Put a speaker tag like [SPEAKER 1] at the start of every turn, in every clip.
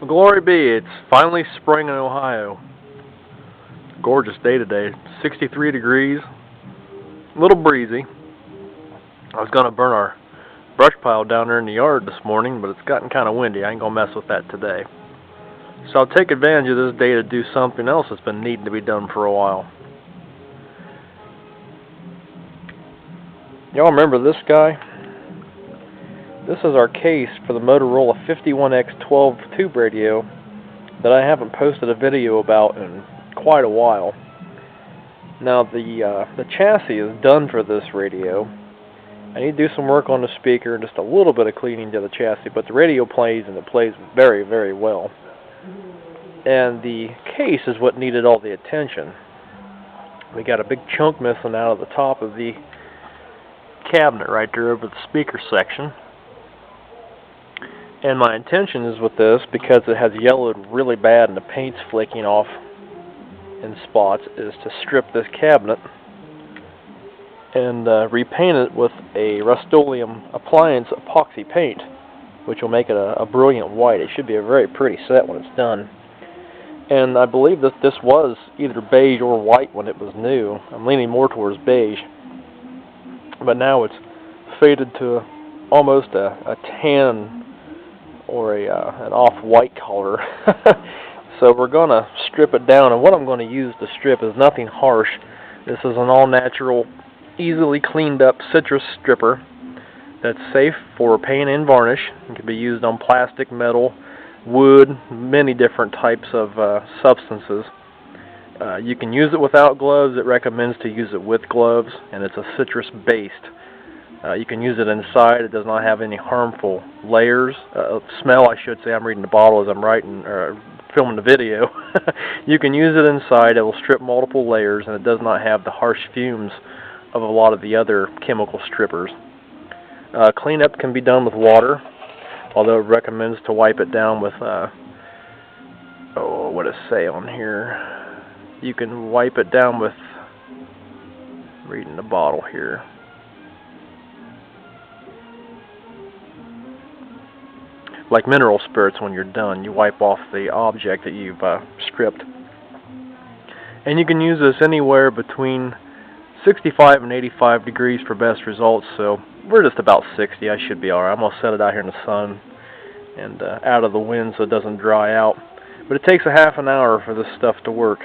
[SPEAKER 1] Glory be, it's finally spring in Ohio. Gorgeous day today. 63 degrees. A little breezy. I was going to burn our brush pile down there in the yard this morning, but it's gotten kind of windy. I ain't going to mess with that today. So I'll take advantage of this day to do something else that's been needing to be done for a while. Y'all remember this guy? This is our case for the Motorola 51X12 tube radio that I haven't posted a video about in quite a while. Now the chassis is done for this radio. I need to do some work on the speaker and just a little bit of cleaning to the chassis, but the radio plays, and it plays very, very well. And the case is what needed all the attention. We got a big chunk missing out of the top of the cabinet right there over the speaker section. And my intention is with this, because it has yellowed really bad and the paint's flaking off in spots, is to strip this cabinet and repaint it with a Rust-Oleum appliance epoxy paint, which will make it a brilliant white. It should be a very pretty set when it's done. And I believe that this was either beige or white when it was new. I'm leaning more towards beige. But now it's faded to almost a tan or an off-white color. So we're going to strip it down, and what I'm going to use to strip is nothing harsh. This is an all-natural, easily cleaned up citrus stripper that's safe for paint and varnish. It can be used on plastic, metal, wood, many different types of substances. You can use it without gloves. It recommends to use it with gloves, and it's a citrus based. You can use it inside. It does not have any harmful layers. Smell, I should say. I'm reading the bottle as I'm writing or filming the video. You can use it inside. It will strip multiple layers, and it does not have the harsh fumes of a lot of the other chemical strippers. Cleanup can be done with water, although it recommends to wipe it down with, what does it say on here? You can wipe it down with, I'm reading the bottle here. Like mineral spirits. When you're done, you wipe off the object that you've stripped. And you can use this anywhere between 65 and 85 degrees for best results, so we're just about 60. I should be alright. I'm going to set it out here in the sun and out of the wind so it doesn't dry out. But it takes a half an hour for this stuff to work.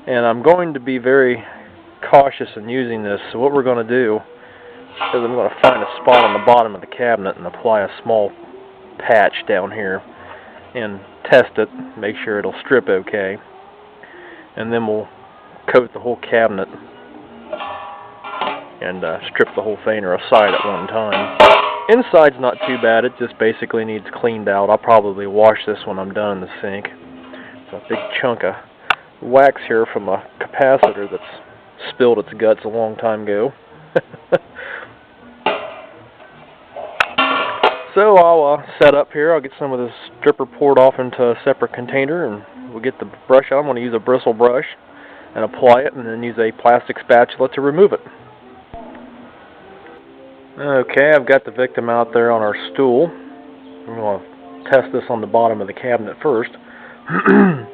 [SPEAKER 1] And I'm going to be very cautious in using this, so what we're going to do is I'm going to find a spot on the bottom of the cabinet and apply a small patch down here and test it, make sure it'll strip okay, and then we'll coat the whole cabinet and strip the whole thing or a side at one time. Inside's not too bad. It just basically needs cleaned out. I'll probably wash this when I'm done in the sink. It's a big chunk of wax here from a capacitor that's spilled its guts a long time ago. So I'll set up here. I'll get some of this stripper poured off into a separate container, and we'll get the brush out. I'm going to use a bristle brush and apply it, and then use a plastic spatula to remove it. Okay, I've got the victim out there on our stool. I'm going to test this on the bottom of the cabinet first. And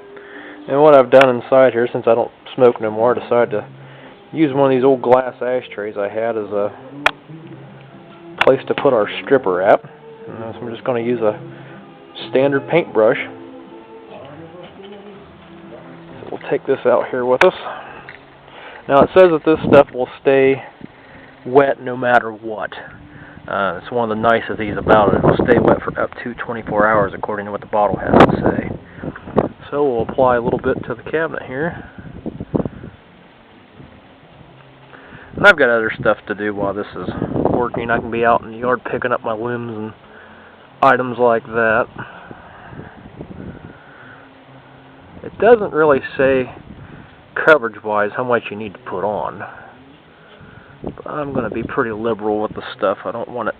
[SPEAKER 1] what I've done inside here, since I don't smoke no more, I decided to use one of these old glass ashtrays I had as a place to put our stripper at. So I'm just going to use a standard paintbrush. So we'll take this out here with us. Now it says that this stuff will stay wet no matter what. It's one of the niceties about it. It will stay wet for up to 24 hours according to what the bottle has to say. So we'll apply a little bit to the cabinet here. And I've got other stuff to do while this is working. I can be out in the yard picking up my limbs and items like that. It doesn't really say coverage-wise how much you need to put on. But I'm going to be pretty liberal with the stuff. I don't want it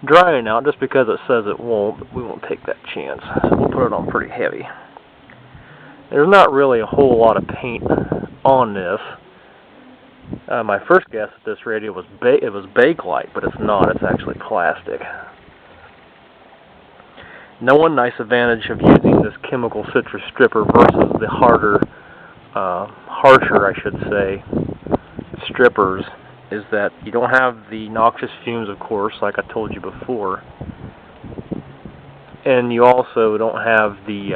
[SPEAKER 1] drying out just because it says it won't, but we won't take that chance. So we'll put it on pretty heavy. There's not really a whole lot of paint on this. My first guess at this radio was Bakelite, but it's not. It's actually plastic. Now, one nice advantage of using this chemical citrus stripper versus the harsher, I should say, strippers is that you don't have the noxious fumes, of course, like I told you before, and you also don't have the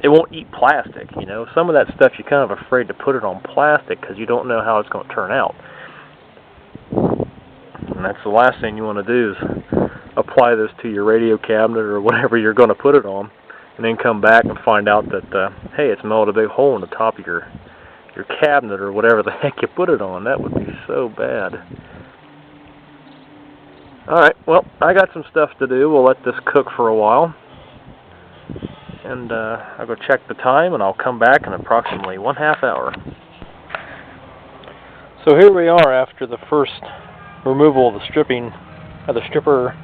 [SPEAKER 1] it won't eat plastic. You know, some of that stuff you're kind of afraid to put it on plastic because you don't know how it's going to turn out, and that's the last thing you want to do is apply this to your radio cabinet or whatever you're going to put it on, and then come back and find out that hey, it's melted a big hole in the top of your cabinet or whatever the heck you put it on. That would be so bad. Alright, well, I got some stuff to do. We'll let this cook for a while, and I'll go check the time, and I'll come back in approximately 1/2 hour. So here we are after the first removal of the stripping of the stripper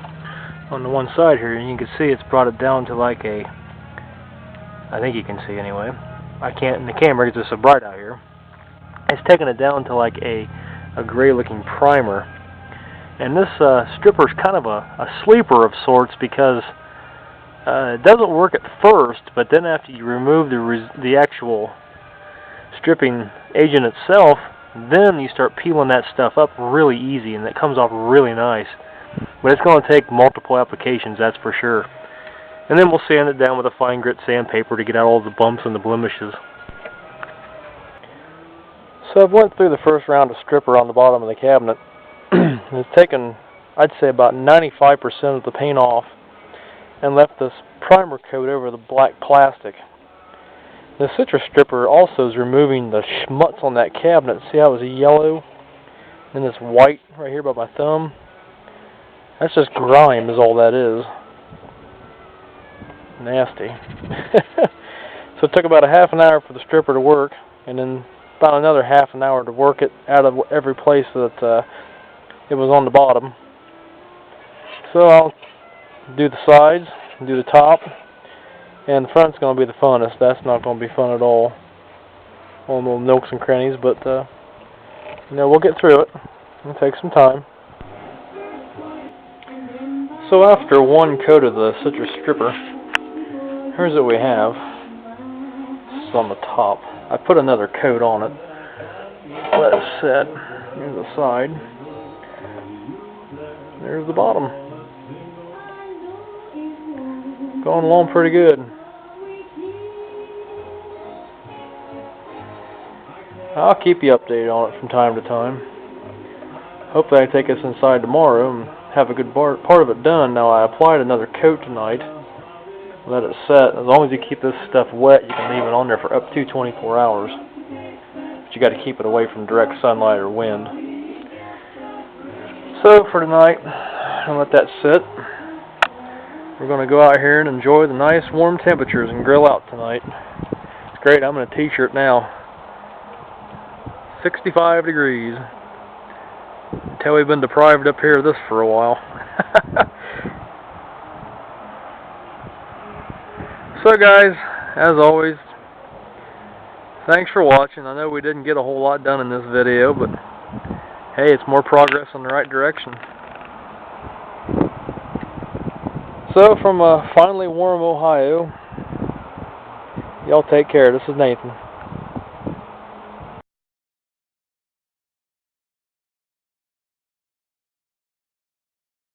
[SPEAKER 1] on the one side here, and you can see it's brought it down to like a, I think you can see anyway, I can't in the camera because it's so bright out here. It's taken it down to like a gray looking primer, and this stripper is kind of a sleeper of sorts because it doesn't work at first, but then after you remove the actual stripping agent itself, then you start peeling that stuff up really easy, and it comes off really nice. But it's going to take multiple applications, that's for sure. And then we'll sand it down with a fine grit sandpaper to get out all the bumps and the blemishes. So I've went through the first round of stripper on the bottom of the cabinet. It's taken, I'd say, about 95% of the paint off and left this primer coat over the black plastic. The citrus stripper also is removing the schmutz on that cabinet. See how it was yellow and this white right here by my thumb? That's just grime is all that is. Nasty. So it took about a half an hour for the stripper to work, and then about another half an hour to work it out of every place that it was on the bottom. So I'll do the sides, do the top, and the front's going to be the funnest. That's not going to be fun at all. All the little nooks and crannies, but you know, we'll get through it. It'll take some time. So after one coat of the citrus stripper, here's what we have. This is on the top. I put another coat on it. Let it set. Here's the side. There's the bottom. Going along pretty good. I'll keep you updated on it from time to time. Hopefully I take us inside tomorrow and have a good part of it done. Now I applied another coat tonight. Let it set. As long as you keep this stuff wet, you can leave it on there for up to 24 hours. But you got to keep it away from direct sunlight or wind. So for tonight, I'll let that sit. We're going to go out here and enjoy the nice warm temperatures and grill out tonight. It's great. I'm in a t-shirt now. 65 degrees. Until we've been deprived up here of this for a while. So guys, as always, thanks for watching. I know we didn't get a whole lot done in this video, but hey, it's more progress in the right direction. So from finally warm Ohio, y'all take care. This is Nathan.